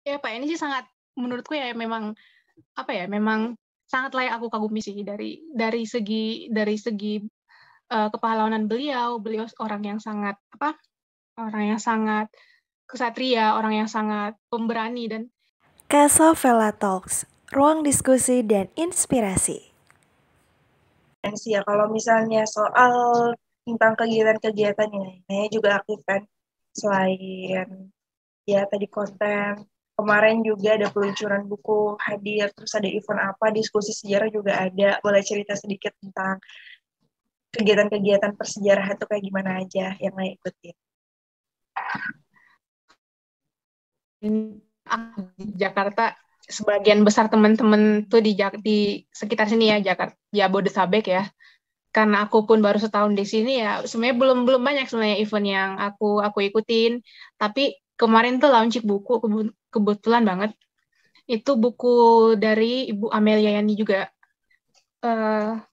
Ya Pak, ini sih sangat menurutku ya memang apa ya, memang sangat layak aku kagumi sih dari segi kepahlawanan beliau. Beliau orang yang sangat apa? Orang yang sangat kesatria, orang yang sangat pemberani dan Casa Vela Talks, ruang diskusi dan inspirasi. sih ya kalau misalnya soal tentang kegiatan-kegiatan ini juga aktif kan selain ya tadi konten kemarin juga ada peluncuran buku hadir terus ada event apa diskusi sejarah juga ada boleh cerita sedikit tentang kegiatan-kegiatan persejarah itu kayak gimana aja yang Naya ikutin. Jakarta sebagian besar teman-teman tuh di sekitar sini ya, Jakarta, Jabodetabek ya. Karena aku pun baru setahun di sini ya, sebenarnya belum banyak sebenarnya event yang aku ikutin. Tapi kemarin tuh launching buku, kebetulan banget. Itu buku dari Ibu Amelia Yani juga,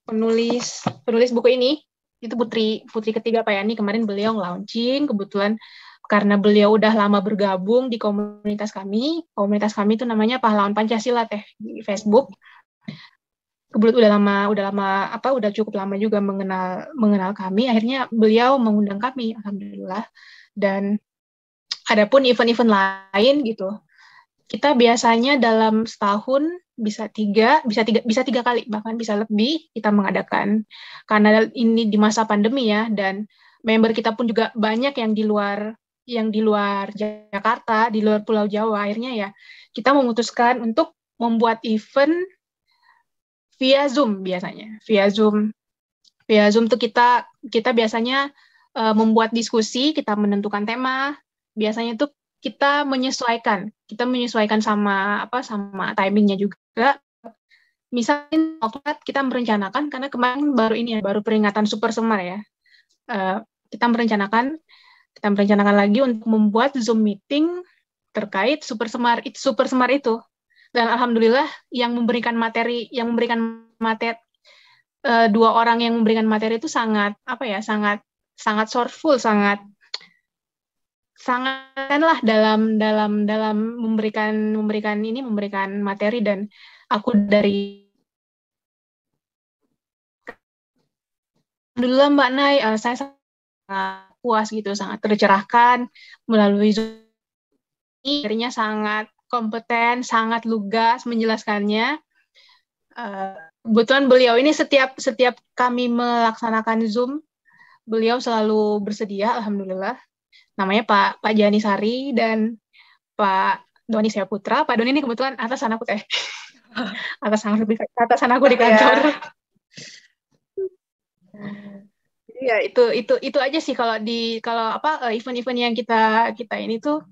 penulis buku ini. Itu putri ketiga Pak Yani. Kemarin beliau launching, kebetulan karena beliau udah lama bergabung di komunitas kami. Komunitas kami itu namanya Pahlawan Pancasila teh di Facebook. Kebetulan udah cukup lama juga mengenal kami. Akhirnya beliau mengundang kami, alhamdulillah. Dan adapun event-event lain gitu, kita biasanya dalam setahun bisa tiga kali, bahkan bisa lebih kita mengadakan. Karena ini di masa pandemi ya, dan member kita pun juga banyak yang di luar Jakarta, di luar Pulau Jawa. Akhirnya ya kita memutuskan untuk membuat event via Zoom biasanya. Via Zoom tuh kita biasanya membuat diskusi, kita menentukan tema. Biasanya tuh kita menyesuaikan sama timingnya juga. Misalnya kita merencanakan karena kemarin baru peringatan Super Semar ya. Uh, kita merencanakan lagi untuk membuat Zoom meeting terkait Super Semar itu. Dan alhamdulillah yang memberikan materi dua orang yang memberikan materi itu sangat sangat sangat thoughtful, sangat sangat lah dalam memberikan materi. Dan aku dari dulu Mbak Nay, saya sangat puas gitu, sangat tercerahkan melalui Zoom ini. Materinya sangat kompeten, sangat lugas menjelaskannya. Kebetulan beliau ini setiap kami melaksanakan Zoom, beliau selalu bersedia, alhamdulillah. Namanya Pak Jani Sari dan Pak Doni Saputra. Pak Doni ini kebetulan atasan aku teh. atasan aku di kantor. Jadi ya itu aja sih kalau event-event yang kita ini tuh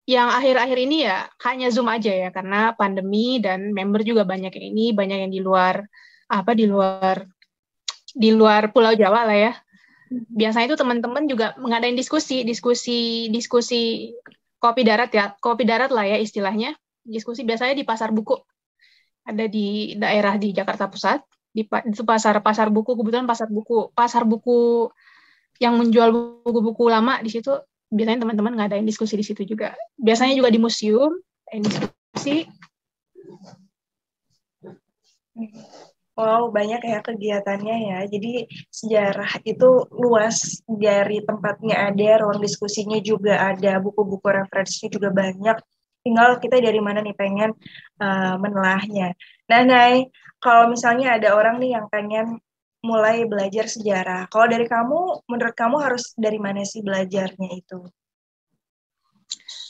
yang akhir-akhir ini ya hanya Zoom aja ya, karena pandemi dan member juga banyak yang di luar di luar Pulau Jawa lah ya. Biasanya itu teman-teman juga mengadain diskusi kopi darat lah ya istilahnya. Diskusi biasanya di pasar buku, ada di daerah di Jakarta Pusat, itu pasar buku. Kebetulan pasar buku yang menjual buku-buku lama di situ. Biasanya teman-teman ngadain diskusi di situ juga. Biasanya juga di museum diskusi. Wow, banyak ya kegiatannya ya. Jadi sejarah itu luas, dari tempatnya ada, ruang diskusinya juga ada, buku-buku referensinya juga banyak. Tinggal kita dari mana nih pengen menelahnya. Nah, Nay, kalau misalnya ada orang nih yang pengen mulai belajar sejarah, kalau dari kamu, menurut kamu harus dari mana sih belajarnya itu?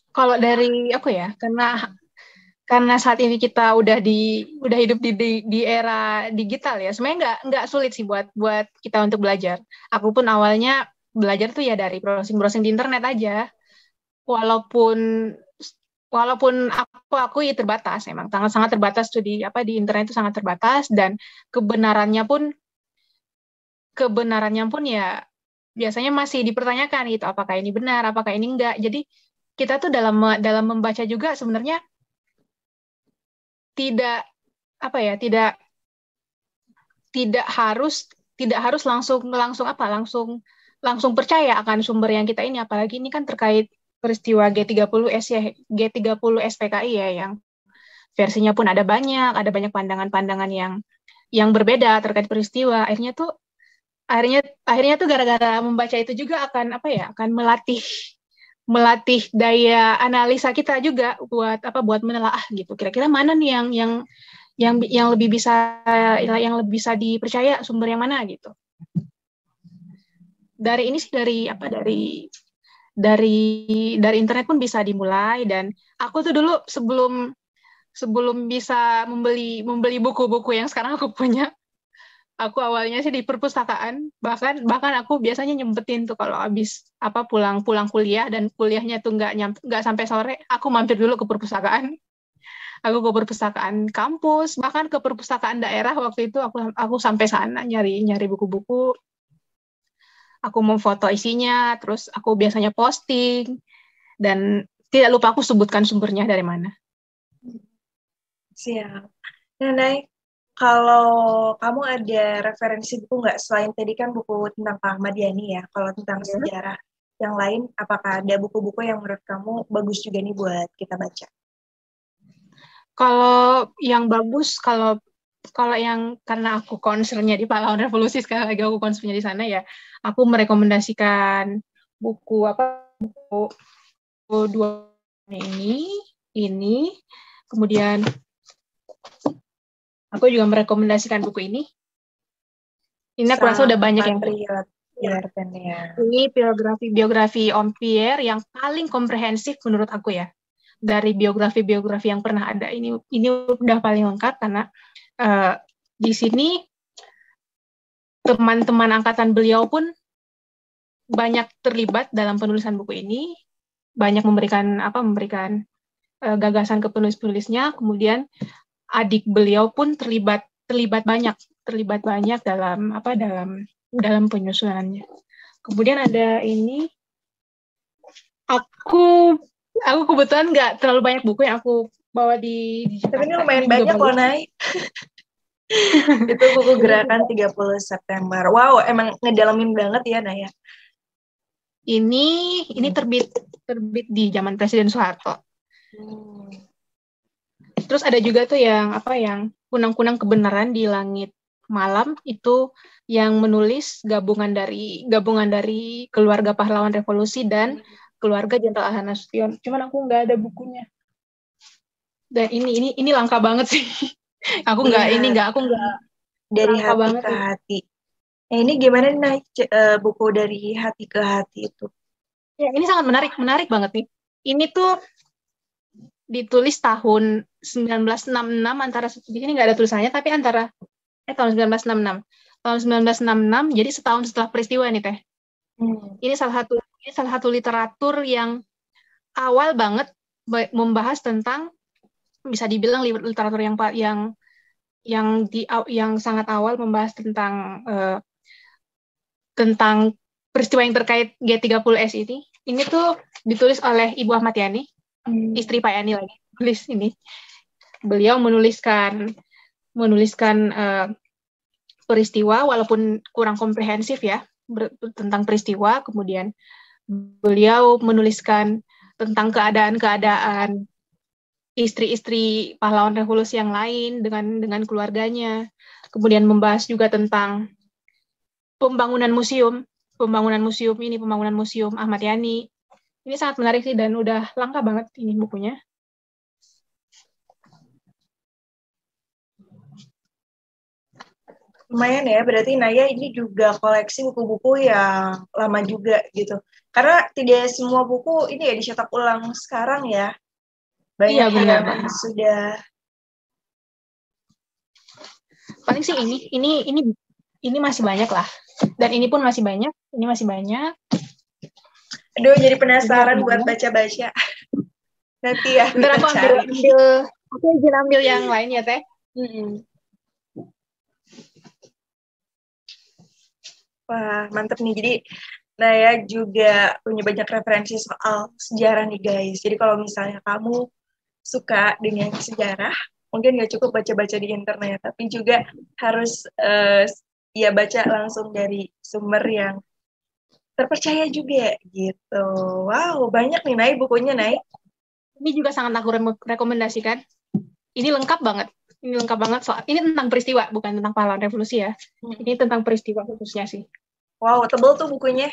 Kalau dari aku ya, karena saat ini kita udah hidup di era digital ya, sebenarnya nggak sulit sih buat kita untuk belajar. Aku pun awalnya belajar tuh ya dari browsing di internet aja, walaupun aku ya terbatas, emang sangat terbatas tuh di internet itu sangat terbatas. Dan kebenarannya pun ya biasanya masih dipertanyakan gitu, apakah ini benar, apakah ini enggak. Jadi kita tuh dalam membaca juga sebenarnya tidak tidak tidak harus langsung langsung percaya akan sumber yang kita ini, apalagi ini kan terkait peristiwa G30S ya, G30 SPKI ya, yang versinya pun ada banyak pandangan-pandangan yang berbeda terkait peristiwa. Akhirnya tuh gara-gara membaca itu juga akan melatih daya analisa kita juga buat menelaah gitu. Kira-kira mana nih yang lebih bisa dipercaya, sumber yang mana gitu. Dari ini sih dari internet pun bisa dimulai. Dan aku tuh dulu sebelum bisa membeli buku-buku yang sekarang aku punya, aku awalnya sih di perpustakaan, bahkan aku biasanya nyempetin tuh kalau habis pulang kuliah dan kuliahnya tuh nggak sampai sore, aku mampir dulu ke perpustakaan. Aku ke perpustakaan kampus, bahkan ke perpustakaan daerah. Waktu itu aku sampai sana nyari buku-buku. Aku mau foto isinya, terus aku biasanya posting, dan tidak lupa aku sebutkan sumbernya dari mana. Siap. Nenay, kalau kamu ada referensi buku nggak, selain tadi kan buku tentang Pak Ahmad Yani ya, kalau tentang sejarah yang lain, apakah ada buku-buku yang menurut kamu bagus juga nih buat kita baca? Kalau yang bagus, kalau yang karena aku concernnya di pahlawan revolusi, sekali lagi aku concernnya di sana ya, aku merekomendasikan buku dua ini, kemudian aku juga merekomendasikan buku ini. Ini aku rasa udah banyak yang ini biografi Om Pierre yang paling komprehensif menurut aku ya. Dari biografi yang pernah ada, ini udah paling lengkap, karena di sini teman-teman angkatan beliau pun banyak terlibat dalam penulisan buku ini, banyak memberikan gagasan ke penulis-penulisnya. Kemudian adik beliau pun terlibat banyak dalam penyusunannya. Kemudian ada ini, aku kebetulan nggak terlalu banyak buku yang aku bawa di Jakarta. Tapi ini lumayan banyak loh, Nay. Itu buku Gerakan 30 September. Wow, emang ngedalamin banget ya, Naya. Ini terbit di zaman Presiden Soeharto. Terus ada juga tuh yang Kunang-kunang Kebenaran di Langit Malam, itu yang menulis gabungan dari keluarga pahlawan revolusi dan keluarga Jenderal Ahmad Nasution. Cuman aku nggak ada bukunya. Dan ini langka banget sih. Aku nggak dari hati banget ke hati. Ini gimana nih buku dari hati ke hati itu? Ya, ini sangat menarik banget nih. Ini tuh ditulis tahun 1966, di sini nggak ada tulisannya, tapi tahun 1966. Tahun 1966, jadi setahun setelah peristiwa nih, Teh. Ini salah satu literatur yang awal banget membahas tentang, bisa dibilang literatur yang sangat awal membahas tentang peristiwa yang terkait G30S ini. Ini tuh ditulis oleh Ibu Ahmad Yani, istri Pak Yani lagi. Tulis ini. Beliau menuliskan peristiwa, walaupun kurang komprehensif ya, tentang peristiwa. Kemudian beliau menuliskan tentang keadaan istri-istri pahlawan revolusi yang lain dengan keluarganya. Kemudian membahas juga tentang pembangunan museum Ahmad Yani. Ini sangat menarik sih, dan udah langka banget ini bukunya. Lumayan ya, berarti Naya ini juga koleksi buku-buku yang lama juga gitu. Karena tidak semua buku ini ya dicetak ulang sekarang ya. Banyak yang sudah. Paling sih ini masih banyak lah. Dan ini pun masih banyak. Ini masih banyak. Aduh, jadi penasaran buat baca-baca. Nanti ya. Bentar aku ambil yang lain ya, Teh. Wah, mantep nih. Jadi Naya juga punya banyak referensi soal sejarah nih, guys. Jadi kalau misalnya kamu suka dengan sejarah, mungkin nggak cukup baca-baca di internet, tapi juga harus baca langsung dari sumber yang terpercaya juga gitu. Wow, banyak nih Nay bukunya Nay. Ini juga sangat aku rekomendasikan. Ini lengkap banget. Ini lengkap banget soal ini tentang peristiwa, bukan tentang pahlawan revolusi ya. Ini tentang peristiwa khususnya sih. Wow, tebel tuh bukunya.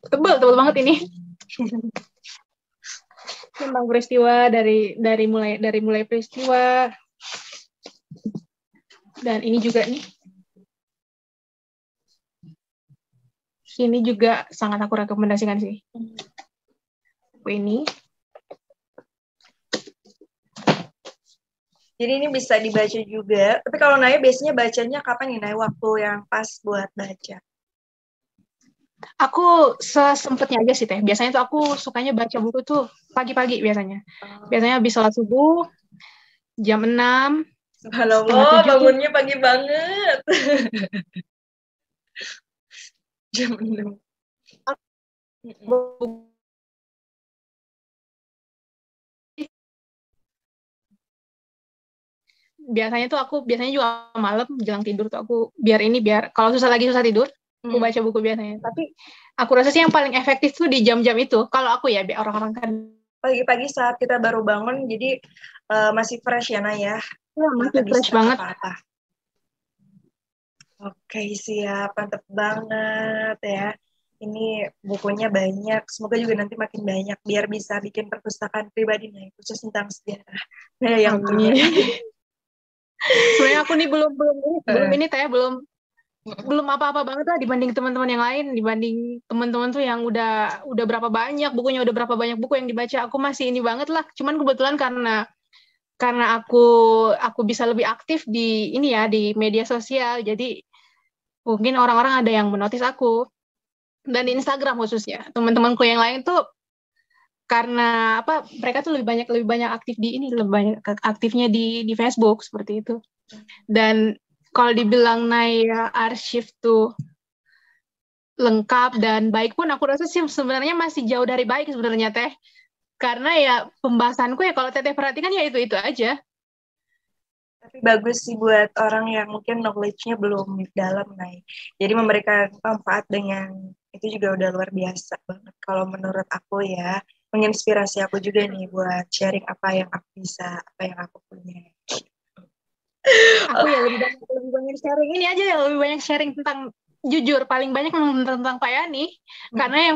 Tebel banget ini. Tentang peristiwa dari mulai peristiwa. Dan ini juga nih. Ini juga sangat aku rekomendasikan sih. Ini. Jadi ini bisa dibaca juga. Tapi kalau Naya biasanya bacanya kapan nih Naya, waktu yang pas buat baca? Aku sesempetnya aja sih Teh. Biasanya tuh aku sukanya baca buku tuh pagi-pagi biasanya. Biasanya habis sholat subuh, jam 6. Subhanallah, bangunnya pagi banget. Jam 6. Biasanya juga malam jelang tidur tuh aku biar kalau susah tidur, aku baca buku biasanya. Tapi aku rasa sih yang paling efektif tuh di jam-jam itu. Kalau aku ya, biar orang-orang kan pagi-pagi saat kita baru bangun, jadi masih fresh ya Naya. Ya, masih fresh banget. Apa-apa. Oke, siap. Mantep banget ya. Ini bukunya banyak. Semoga juga nanti makin banyak biar bisa bikin perpustakaan pribadi nih, khusus tentang sejarah. Nah, yang punya. Sebenarnya aku nih belum apa-apa banget lah dibanding teman-teman yang lain, dibanding teman-teman tuh yang udah berapa banyak bukunya, udah berapa banyak buku yang dibaca. Aku masih ini banget lah. Cuman kebetulan karena aku bisa lebih aktif di media sosial, jadi mungkin orang-orang ada yang menotis aku, dan di Instagram khususnya. Teman-temanku yang lain tuh karena mereka tuh lebih banyak aktif lebih banyak aktifnya di Facebook seperti itu. Dan kalau dibilang Naya arsip tuh lengkap dan baik pun, aku rasa sih sebenarnya masih jauh dari baik sebenarnya Teh. Karena ya pembahasanku ya kalau Teteh perhatikan ya itu aja. Tapi bagus sih buat orang yang mungkin knowledge-nya belum dalam, Nay. Jadi memberikan manfaat dengan itu juga udah luar biasa banget. Kalau menurut aku ya, menginspirasi aku juga nih buat sharing apa yang aku bisa, apa yang aku punya. Aku ya lebih banyak sharing ini aja ya, lebih banyak sharing tentang, jujur paling banyak tentang Pak Yani, karena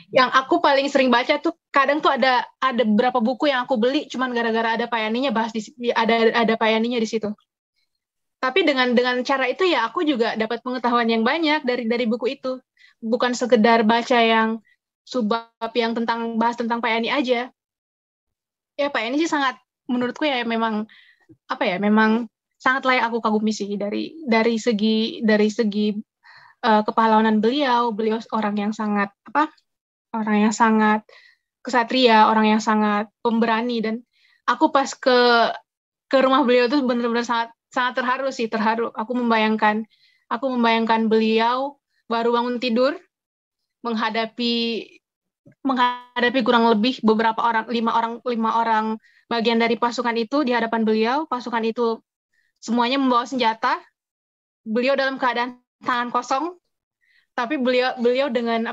yang aku paling sering baca tuh kadang tuh ada beberapa buku yang aku beli cuman gara-gara ada Pak Yani-nya bahas ada Pak Yani-nya di situ. Tapi dengan cara itu ya aku juga dapat pengetahuan yang banyak dari buku itu, bukan sekedar baca yang subbab yang bahas tentang Pak Yani aja. Ya Pak Yani sih menurutku ya memang sangat layak aku kagumi sih dari segi kepahlawanan beliau orang yang sangat kesatria, orang yang sangat pemberani. Dan aku pas ke rumah beliau tuh benar-benar sangat terharu. Aku membayangkan beliau baru bangun tidur menghadapi kurang lebih beberapa orang, 5 orang bagian dari pasukan itu di hadapan beliau. Pasukan itu semuanya membawa senjata, beliau dalam keadaan tangan kosong, tapi beliau dengan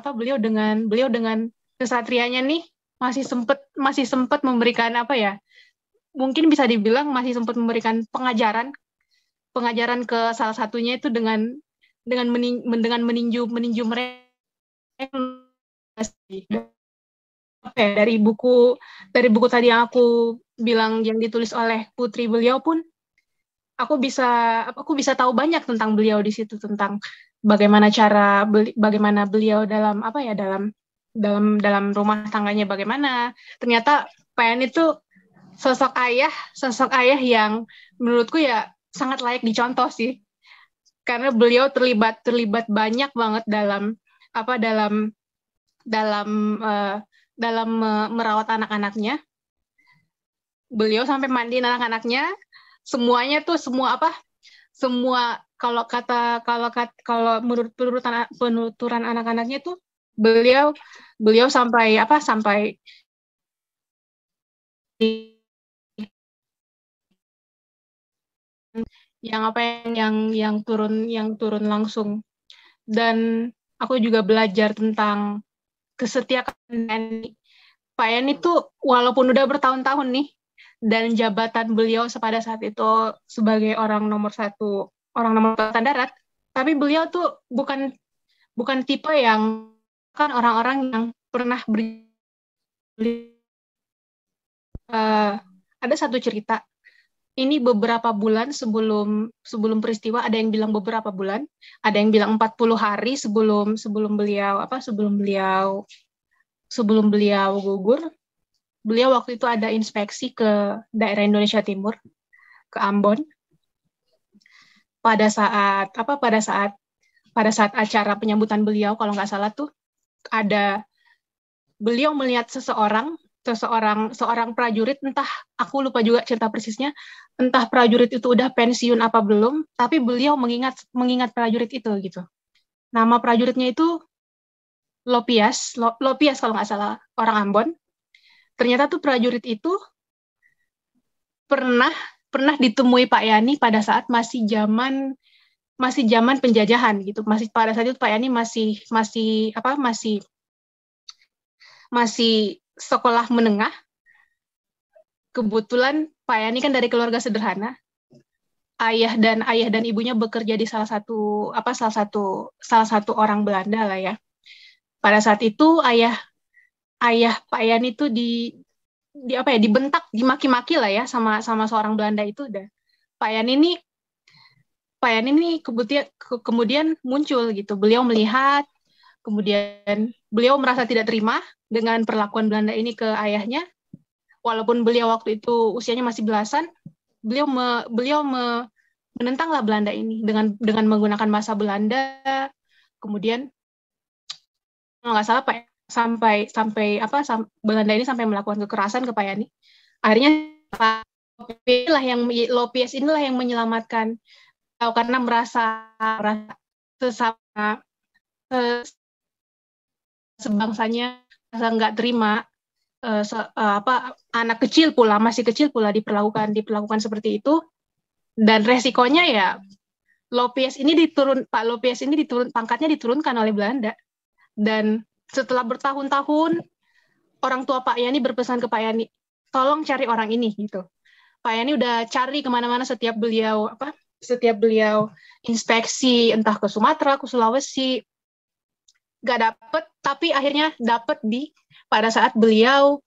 kesatrianya nih masih sempat memberikan mungkin bisa dibilang masih sempat memberikan pengajaran ke salah satunya itu dengan meninju mereka. Dari buku tadi yang aku bilang yang ditulis oleh putri beliau pun, aku bisa tahu banyak tentang beliau di situ, tentang bagaimana beliau dalam rumah tangganya, bagaimana ternyata Pak Yani itu sosok ayah yang menurutku ya sangat layak dicontoh sih, karena beliau terlibat banyak banget dalam merawat anak-anaknya. Beliau sampai mandiin anak-anaknya, semuanya tuh kalau menurut penuturan anak-anaknya tuh beliau sampai yang turun langsung. Dan aku juga belajar tentang kesetiaan Pak Yani tuh walaupun udah bertahun-tahun nih, dan jabatan beliau pada saat itu sebagai orang nomor satu angkatan darat, tapi beliau tuh bukan bukan tipe yang kan orang-orang yang pernah ada satu cerita. Ini beberapa bulan sebelum sebelum peristiwa, ada yang bilang beberapa bulan, ada yang bilang 40 hari sebelum sebelum beliau sebelum beliau gugur. Beliau waktu itu ada inspeksi ke daerah Indonesia Timur, ke Ambon. Pada saat acara penyambutan beliau, kalau nggak salah tuh ada beliau melihat seorang prajurit, entah aku lupa juga cerita persisnya, entah prajurit itu udah pensiun apa belum, tapi beliau mengingat prajurit itu gitu. Nama prajuritnya itu Lopias kalau nggak salah, orang Ambon. Ternyata tuh prajurit itu pernah ditemui Pak Yani pada saat masih zaman penjajahan gitu. Masih pada saat itu Pak Yani masih sekolah menengah. Kebetulan Pak Yani kan dari keluarga sederhana. Ayah dan ibunya bekerja di salah satu orang Belanda lah ya. Pada saat itu ayah Pak Yani itu dibentak, dimaki-maki lah ya sama seorang Belanda itu. Dan Pak Yani ini kemudian muncul gitu. Beliau melihat, kemudian beliau merasa tidak terima dengan perlakuan Belanda ini ke ayahnya. Walaupun beliau waktu itu usianya masih belasan, beliau menentanglah Belanda ini dengan menggunakan bahasa Belanda. Kemudian kalau nggak salah Pak Belanda ini sampai melakukan kekerasan ke Pak Yani. Akhirnya Lopias inilah yang menyelamatkan, karena merasa sesama sebangsanya nggak terima, anak kecil pula, masih kecil pula diperlakukan seperti itu. Dan resikonya ya Pak Lopias ini pangkatnya diturunkan oleh Belanda. Dan setelah bertahun-tahun, orang tua Pak Yani berpesan ke Pak Yani, tolong cari orang ini gitu. Pak Yani udah cari kemana-mana setiap beliau inspeksi, entah ke Sumatera, ke Sulawesi, nggak dapet. Tapi akhirnya dapet pada saat beliau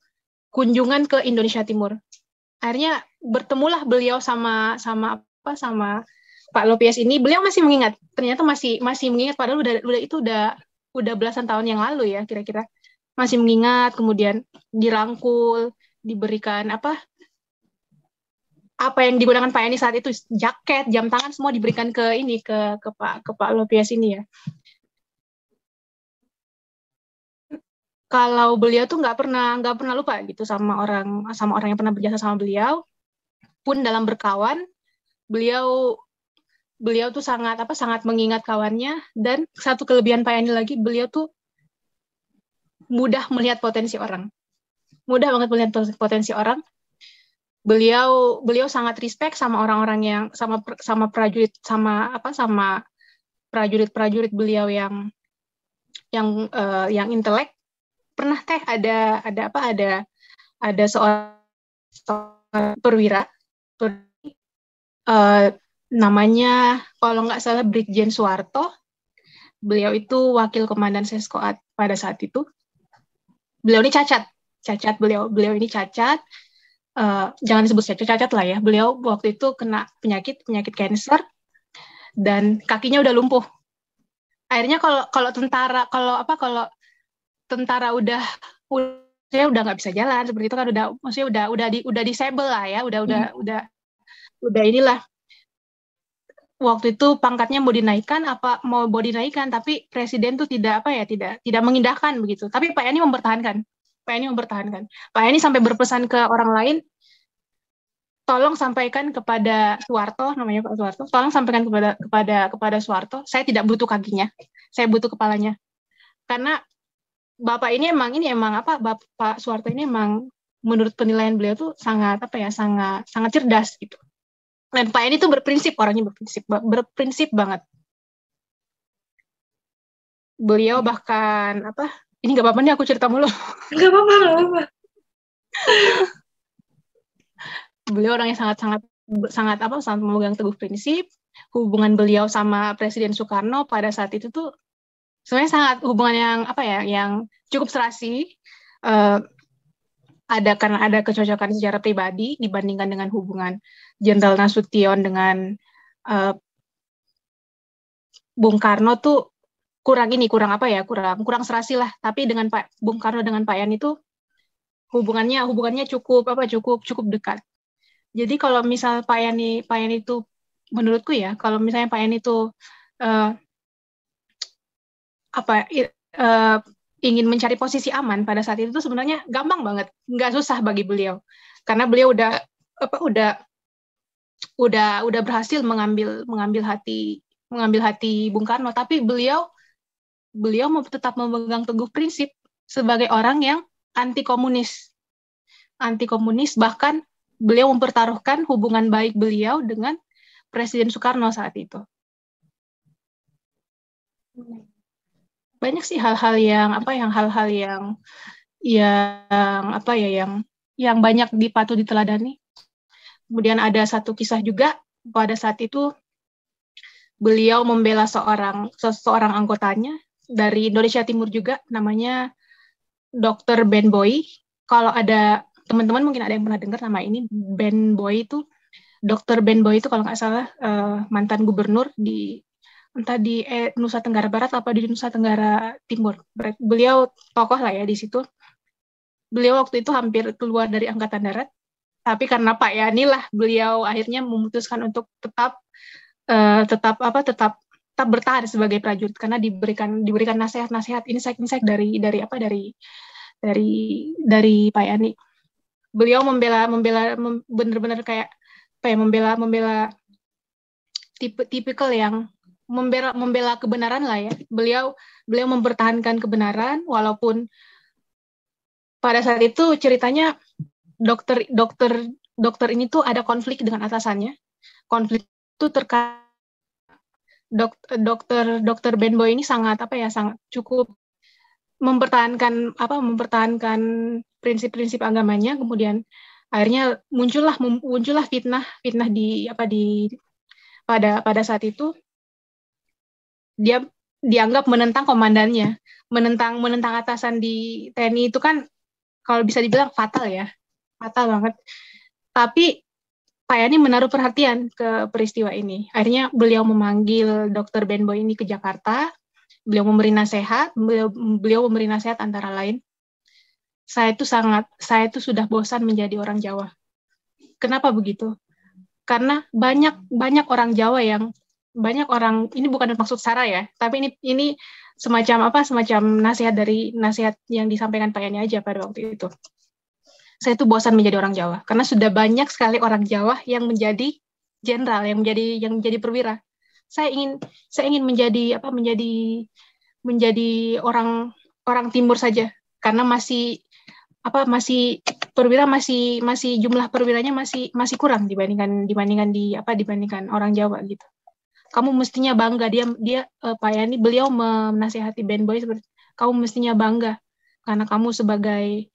kunjungan ke Indonesia Timur. Akhirnya bertemulah beliau sama Pak Lopias ini. Beliau masih mengingat, ternyata masih mengingat, padahal udah belasan tahun yang lalu ya kira-kira. Masih mengingat, kemudian dirangkul, diberikan apa yang digunakan Pak Yani saat itu, jaket, jam tangan, semua diberikan ke Pak Lopias ini ya. Kalau beliau tuh nggak pernah lupa gitu sama orang yang pernah berjasa sama beliau. Pun dalam berkawan, beliau tuh sangat mengingat kawannya. Dan satu kelebihan Pak Yani lagi, beliau tuh mudah melihat potensi orang. Mudah banget melihat potensi orang. Beliau sangat respect sama orang-orang yang sama prajurit beliau yang intelek. Pernah ada seorang perwira, namanya kalau nggak salah Brigjen Soeharto. Beliau itu wakil komandan Seskoat pada saat itu. Beliau ini cacat beliau ini cacat. Jangan disebut cacat lah ya. Beliau waktu itu kena penyakit kanker dan kakinya udah lumpuh. Akhirnya kalau tentara udah nggak bisa jalan seperti itu kan, udah disable lah ya, udah inilah. Waktu itu pangkatnya mau dinaikkan, tapi presiden tuh tidak mengindahkan begitu. Tapi Pak Yani mempertahankan. Pak Yani sampai berpesan ke orang lain, tolong sampaikan kepada Soeharto, namanya Pak Soeharto, tolong sampaikan kepada Soeharto, saya tidak butuh kakinya, saya butuh kepalanya. Karena Bapak Pak Soeharto ini emang menurut penilaian beliau tuh sangat cerdas gitu. Dan Pak Yani tuh orangnya berprinsip banget. Beliau bahkan apa? Ini nggak apa-apa nih aku cerita mulu. Nggak apa-apa, nggak apa-apa. Beliau orang yang sangat-sangat sangat memegang teguh prinsip. Hubungan beliau sama Presiden Soekarno pada saat itu tuh sebenarnya sangat hubungan yang apa ya, yang cukup serasi. Karena ada kecocokan secara pribadi dibandingkan dengan hubungan Jenderal Nasution dengan Bung Karno tuh kurang serasi lah. Tapi dengan Bung Karno dengan Pak Yan itu hubungannya cukup dekat. Jadi kalau misal Pak Yan itu menurutku ya, kalau misalnya Pak Yan itu uh, ingin mencari posisi aman pada saat itu sebenarnya gampang banget, nggak susah bagi beliau, karena beliau udah berhasil mengambil hati Bung Karno, tapi beliau tetap memegang teguh prinsip sebagai orang yang anti komunis, bahkan beliau mempertaruhkan hubungan baik beliau dengan Presiden Soekarno saat itu. Banyak sih hal-hal yang banyak patut diteladani. Kemudian ada satu kisah juga pada saat itu beliau membela seseorang anggotanya dari Indonesia Timur juga, namanya Dr. Ben Boy. Kalau ada teman-teman mungkin ada yang pernah dengar nama ini, Ben Boy itu, Dr. Ben Boy itu kalau nggak salah mantan gubernur entah di Nusa Tenggara Barat atau di Nusa Tenggara Timur. Beliau tokoh lah ya di situ. Beliau waktu itu hampir keluar dari Angkatan Darat, tapi karena Pak Yani lah beliau akhirnya memutuskan untuk tetap bertahan sebagai prajurit, karena diberikan nasihat-nasihat, insight dari Pak Yani. Beliau benar-benar kayak membela tipikal yang membela kebenaran lah ya. Beliau mempertahankan kebenaran walaupun pada saat itu ceritanya dokter ini tuh ada konflik dengan atasannya. Konflik itu terkait dokter Ben Boy ini sangat cukup mempertahankan prinsip-prinsip agamanya. Kemudian akhirnya muncullah fitnah pada saat itu. Dia dianggap menentang komandannya, menentang atasan di TNI itu kan kalau bisa dibilang fatal banget. Tapi Pak Yani menaruh perhatian ke peristiwa ini. Akhirnya beliau memanggil Dr. Ben Boy ini ke Jakarta. Beliau memberi nasihat. Beliau memberi nasihat antara lain, saya itu sudah bosan menjadi orang Jawa. Kenapa begitu? Karena banyak orang Jawa ini bukan maksud sara ya, tapi ini semacam nasihat yang disampaikan Pak Yani aja pada waktu itu. Saya itu bosan menjadi orang Jawa karena sudah banyak sekali orang Jawa yang menjadi jenderal, yang menjadi perwira. Saya ingin menjadi orang timur saja, karena masih jumlah perwiranya masih kurang dibandingkan orang Jawa gitu. Kamu mestinya bangga, Pak Yani beliau menasihati Ben Boy seperti, kamu mestinya bangga karena kamu sebagai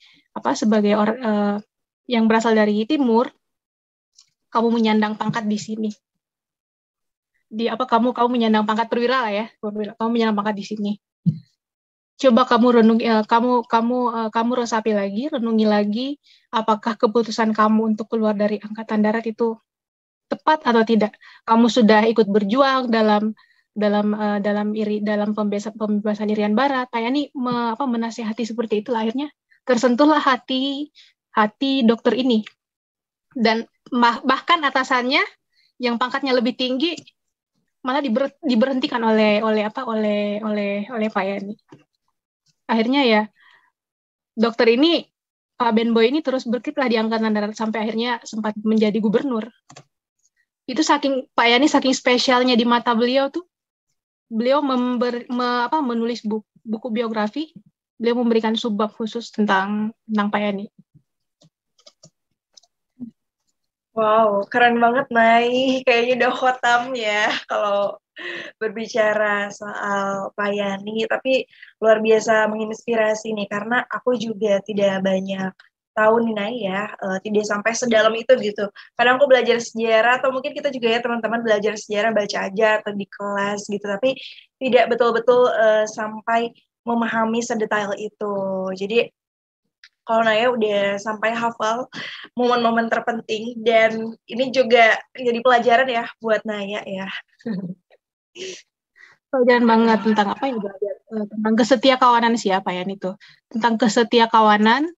orang yang berasal dari timur, kamu menyandang pangkat di sini. Kamu menyandang pangkat perwira lah ya, kamu menyandang pangkat di sini. Coba kamu renungi lagi apakah keputusan kamu untuk keluar dari Angkatan Darat itu tepat atau tidak. Kamu sudah ikut berjuang dalam pembebasan Irian Barat. Pak Yani menasihati seperti itu, akhirnya tersentuhlah hati dokter ini, dan bahkan atasannya yang pangkatnya lebih tinggi malah diberhentikan oleh Pak Yani. Akhirnya ya dokter ini, Pak Ben Boy ini terus berkiprah di Angkatan Darat sampai akhirnya sempat menjadi gubernur. Itu Pak Yani saking spesialnya di mata beliau tuh, beliau menulis buku biografi, beliau memberikan subbab khusus tentang Pak Yani. Wow, keren banget, Mai. Kayaknya udah khotam ya kalau berbicara soal Pak Yani, tapi luar biasa menginspirasi nih, karena aku juga tidak banyak tahu nih Nay ya, tidak sampai sedalam itu gitu. Kadang aku belajar sejarah, atau mungkin kita juga ya teman-teman belajar sejarah baca aja atau di kelas gitu, tapi tidak betul-betul sampai memahami sedetail itu. Jadi kalau Naya udah sampai hafal momen-momen terpenting, dan ini juga jadi pelajaran ya buat Naya ya. Pelajaran banget tentang apa ya, belajar tentang kesetia kawanan siapa ya itu, tentang kesetia kawanan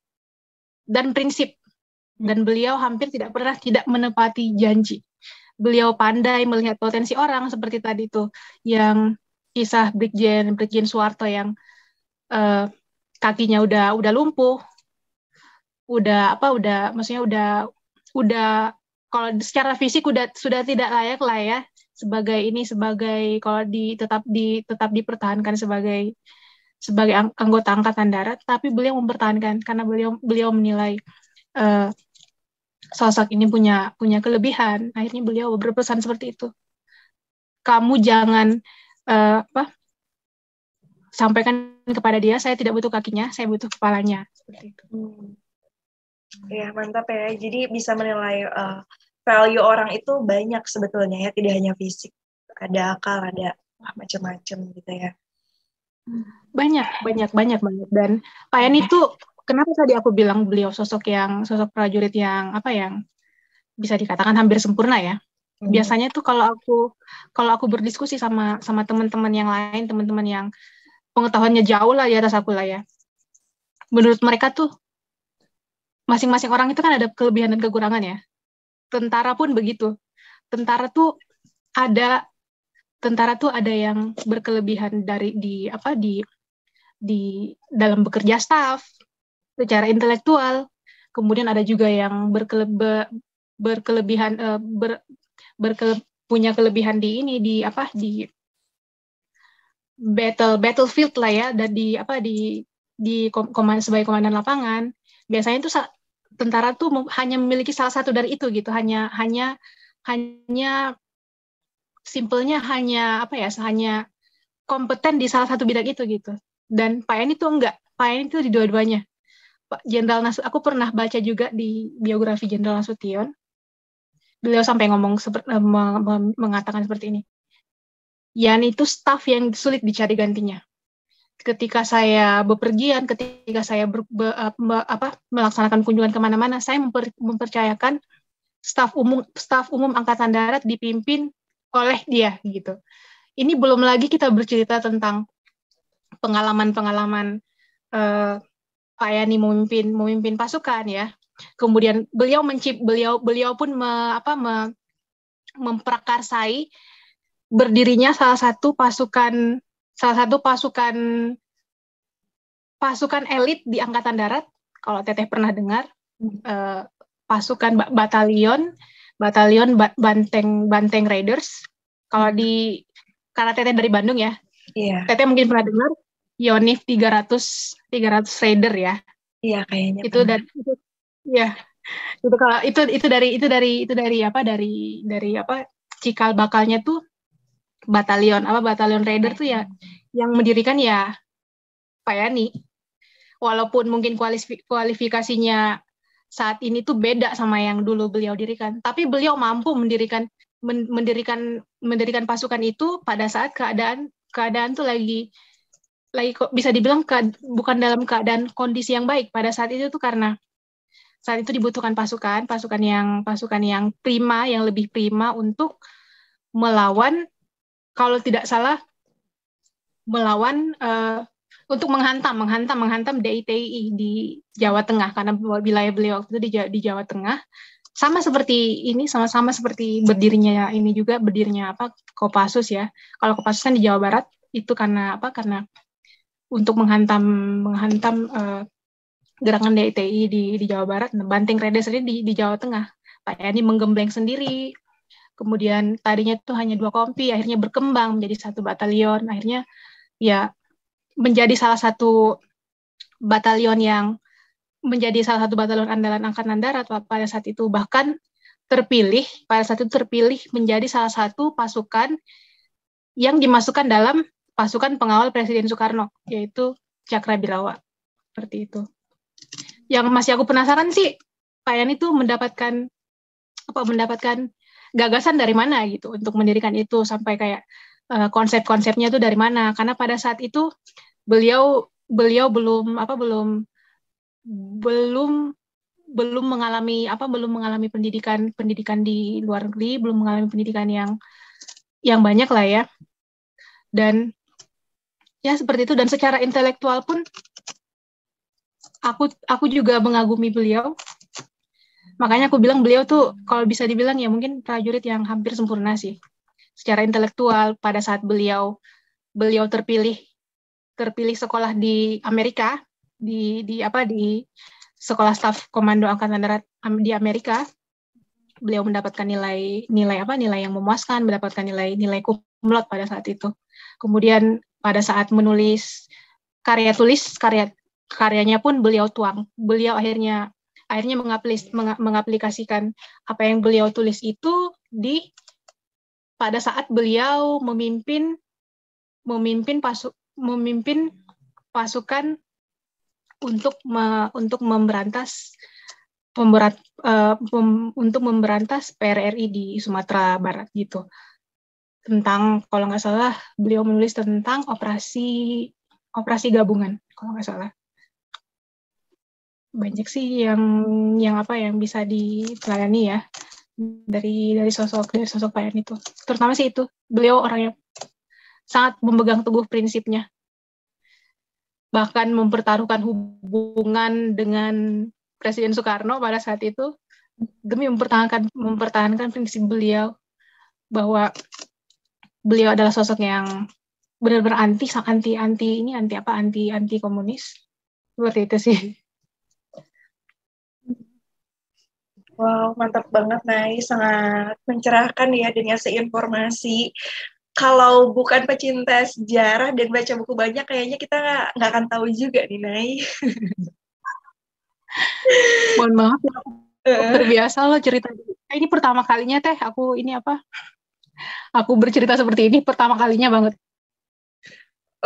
dan prinsip. Dan beliau hampir tidak pernah tidak menepati janji. Beliau pandai melihat potensi orang seperti tadi tuh, yang kisah Brigjen Soeharto yang kakinya udah lumpuh, maksudnya udah kalau secara fisik sudah tidak layak lah ya sebagai kalau tetap dipertahankan sebagai anggota Angkatan Darat, tapi beliau mempertahankan karena beliau menilai sosok ini punya kelebihan. Akhirnya beliau berpesan seperti itu. Kamu jangan sampaikan kepada dia, saya tidak butuh kakinya, saya butuh kepalanya. Seperti itu. Ya, mantap ya. Jadi bisa menilai value orang itu banyak sebetulnya ya, tidak hanya fisik. Ada akal, ada macam-macam gitu ya. Banyak. Dan Pak Yani itu, kenapa tadi aku bilang beliau sosok prajurit yang bisa dikatakan hampir sempurna ya. Biasanya tuh kalau aku berdiskusi sama teman-teman yang lain, teman-teman yang pengetahuannya jauh lah di atas aku lah ya. Menurut mereka tuh masing-masing orang itu kan ada kelebihan dan kekurangan ya. Tentara pun begitu. Tentara tuh ada yang berkelebihan di dalam bekerja staff secara intelektual. Kemudian ada juga yang punya kelebihan di battlefield lah ya, dan sebagai komandan lapangan. Biasanya tuh tentara tuh hanya memiliki salah satu dari itu gitu, hanya simpelnya hanya kompeten di salah satu bidang itu gitu. Dan Pak Yani tuh enggak, Pak Yani tuh di dua-duanya. Pak Jenderal aku pernah baca juga di biografi Jenderal Nasution. Beliau sampai mengatakan seperti ini. Yani itu staf yang sulit dicari gantinya. Ketika saya bepergian, ketika saya melaksanakan kunjungan kemana-mana, saya mempercayakan staf umum Angkatan Darat dipimpin oleh dia gitu. Ini belum lagi kita bercerita tentang pengalaman Pak Yani memimpin pasukan ya. Kemudian beliau pun memprakarsai berdirinya salah satu pasukan elit di Angkatan Darat. Kalau Teteh pernah dengar, pasukan batalion Banteng Raiders. Kalau karena Teteh dari Bandung ya, Teteh mungkin pernah dengar Yonif 300 Raider ya. Iya, kayaknya itu dan ya itu dari cikal bakalnya tuh batalion Raider tuh ya, yang mendirikan ya Pak Yani. Walaupun mungkin kualifikasinya saat ini tuh beda sama yang dulu beliau dirikan, tapi beliau mampu mendirikan pasukan itu pada saat keadaan tuh lagi kok bisa dibilang bukan dalam keadaan kondisi yang baik pada saat itu tuh, karena saat itu dibutuhkan pasukan yang prima, yang lebih prima untuk melawan, kalau tidak salah untuk menghantam DITI di Jawa Tengah, karena wilayah beliau waktu itu di Jawa Tengah. Sama seperti berdirinya Kopassus ya. Kalau Kopassus kan di Jawa Barat, itu karena untuk menghantam gerakan DITI di Jawa Barat. Banteng Raiders ini di Jawa Tengah. Pak Yani menggembleng sendiri. Kemudian tadinya itu hanya 2 kompi, akhirnya berkembang menjadi 1 batalion. Akhirnya ya menjadi salah satu batalion andalan Angkatan Darat pada saat itu. Bahkan terpilih menjadi salah satu pasukan yang dimasukkan dalam pasukan pengawal Presiden Soekarno, yaitu Cakrabirawa. Seperti itu. Yang masih aku penasaran sih, Pak Yani itu mendapatkan gagasan dari mana gitu untuk mendirikan itu, sampai kayak konsep-konsepnya itu dari mana? Karena pada saat itu beliau belum mengalami pendidikan di luar negeri, belum mengalami pendidikan yang banyak lah ya. Dan ya seperti itu, dan secara intelektual pun aku juga mengagumi beliau. Makanya aku bilang beliau tuh kalau bisa dibilang ya mungkin prajurit yang hampir sempurna sih. Secara intelektual pada saat beliau terpilih sekolah di Amerika, di sekolah staf komando angkatan darat di Amerika, beliau mendapatkan nilai yang memuaskan, mendapatkan nilai cum laude pada saat itu. Kemudian pada saat menulis karyanya pun beliau tuang. Beliau akhirnya mengaplikasikan apa yang beliau tulis itu pada saat beliau memimpin pasukan untuk memberantas PRRI di Sumatera Barat gitu. Tentang, kalau nggak salah, beliau menulis tentang operasi gabungan, kalau nggak salah. Banyak sih yang bisa diteladani ya dari sosok Pak Yani itu. Terutama sih itu, beliau orang yang sangat memegang teguh prinsipnya, bahkan mempertaruhkan hubungan dengan Presiden Soekarno pada saat itu demi mempertahankan prinsip beliau bahwa beliau adalah sosok yang benar-benar anti komunis. Seperti itu sih. Wow, mantap banget, Nay. Sangat mencerahkan ya dan ngasih informasi. Kalau bukan pecinta sejarah dan baca buku banyak, kayaknya kita nggak akan tahu juga nih, Nay. Mohon maaf ya, terbiasa loh cerita. Ini pertama kalinya Teh, aku bercerita seperti ini pertama kalinya banget.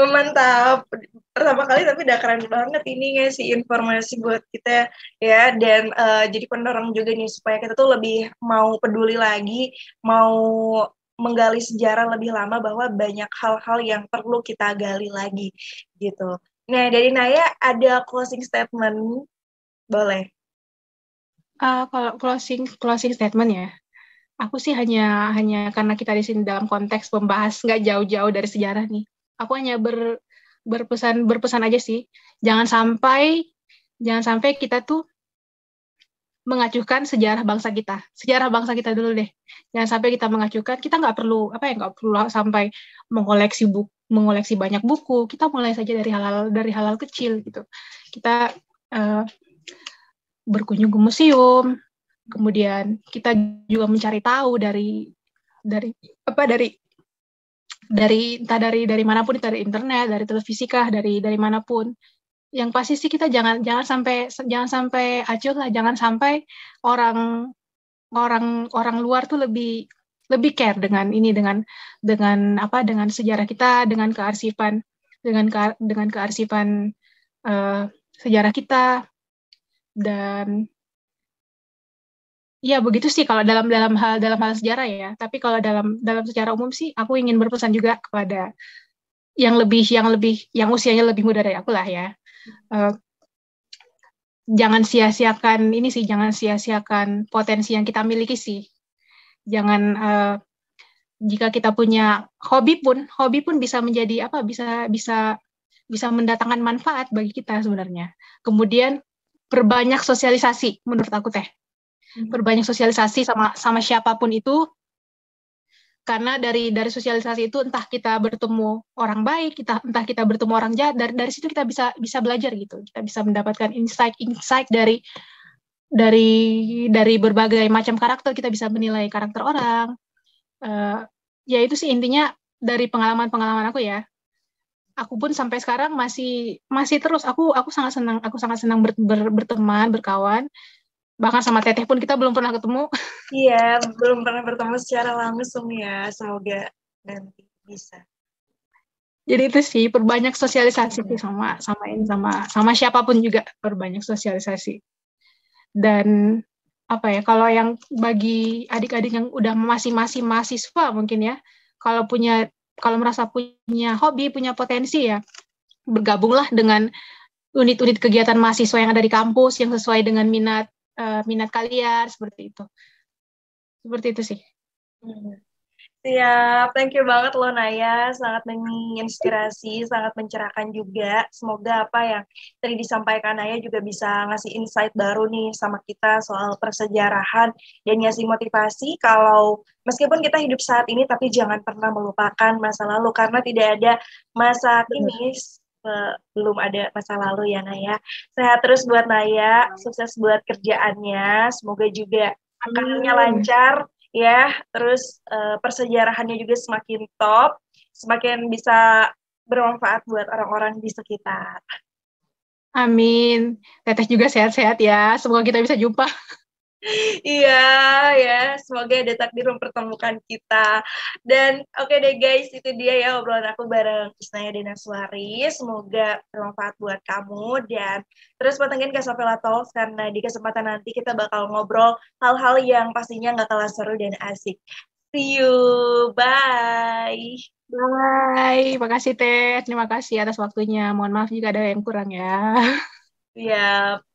Mantap, pertama kali tapi udah keren banget ini ngasih informasi buat kita ya, dan jadi pendorong juga nih supaya kita tuh lebih mau peduli lagi, mau menggali sejarah lebih lama bahwa banyak hal-hal yang perlu kita gali lagi gitu. Nah, dari Naya ada closing statement, boleh? Kalau closing statement ya, aku sih hanya karena kita di sini dalam konteks membahas nggak jauh-jauh dari sejarah nih. Aku hanya berpesan aja sih, jangan sampai kita tuh mengacuhkan sejarah bangsa kita dulu deh. Jangan sampai kita mengacuhkan, kita nggak perlu sampai mengoleksi banyak buku. Kita mulai saja dari hal-hal kecil gitu. Kita berkunjung ke museum, kemudian kita juga mencari tahu dari manapun, dari internet, dari televisi kah, dari manapun. Yang pasti sih kita jangan sampai acuh lah, jangan sampai orang luar tuh lebih care dengan sejarah kita, dengan kearsipan sejarah kita. Dan ya begitu sih kalau dalam hal sejarah ya. Tapi kalau dalam secara umum sih aku ingin berpesan juga kepada yang usianya lebih muda dari aku lah ya. Jangan sia-siakan potensi yang kita miliki sih. Jangan jika kita punya hobi pun bisa menjadi bisa mendatangkan manfaat bagi kita sebenarnya. Kemudian perbanyak sosialisasi menurut aku Teh. Perbanyak sosialisasi sama siapapun itu, karena dari sosialisasi itu entah kita bertemu orang baik, entah kita bertemu orang jahat, dari situ kita bisa belajar gitu. Kita bisa mendapatkan insight dari berbagai macam karakter. Kita bisa menilai karakter orang. Ya itu sih intinya dari pengalaman aku ya. Aku pun sampai sekarang masih terus aku sangat senang berteman, berkawan. Bahkan sama Teteh pun kita belum pernah ketemu. Iya, belum pernah bertemu secara langsung ya. Semoga nanti bisa. Jadi itu sih perbanyak sosialisasi sih sama siapapun juga perbanyak sosialisasi. Dan apa ya, kalau yang bagi adik-adik yang udah masih mahasiswa mungkin ya, kalau merasa punya hobi, punya potensi ya, bergabunglah dengan unit-unit kegiatan mahasiswa yang ada di kampus yang sesuai dengan minat kalian, seperti itu. Seperti itu sih. Siap, thank you banget loh Naya, sangat menginspirasi, sangat mencerahkan juga. Semoga apa yang tadi disampaikan Naya juga bisa ngasih insight baru nih sama kita soal persejarahan dan ngasih motivasi kalau meskipun kita hidup saat ini tapi jangan pernah melupakan masa lalu karena tidak ada masa kini belum ada masa lalu ya Naya. Sehat terus buat Naya, sukses buat kerjaannya, semoga juga karirnya lancar ya, terus persejarahannya juga semakin top, semakin bisa bermanfaat buat orang-orang di sekitar. Amin. Teteh juga sehat-sehat ya. Semoga kita bisa jumpa. Iya, ya. Semoga ada takdir mempertemukan kita. Dan oke deh guys, itu dia ya obrolan aku bareng Isnaya Denaswari. Semoga bermanfaat buat kamu. Dan terus pantengin Kasavela Talks karena di kesempatan nanti kita bakal ngobrol hal-hal yang pastinya nggak kalah seru dan asik. See you. Bye. Bye. Makasih Teh. Terima kasih atas waktunya. Mohon maaf jika ada yang kurang ya. Siap.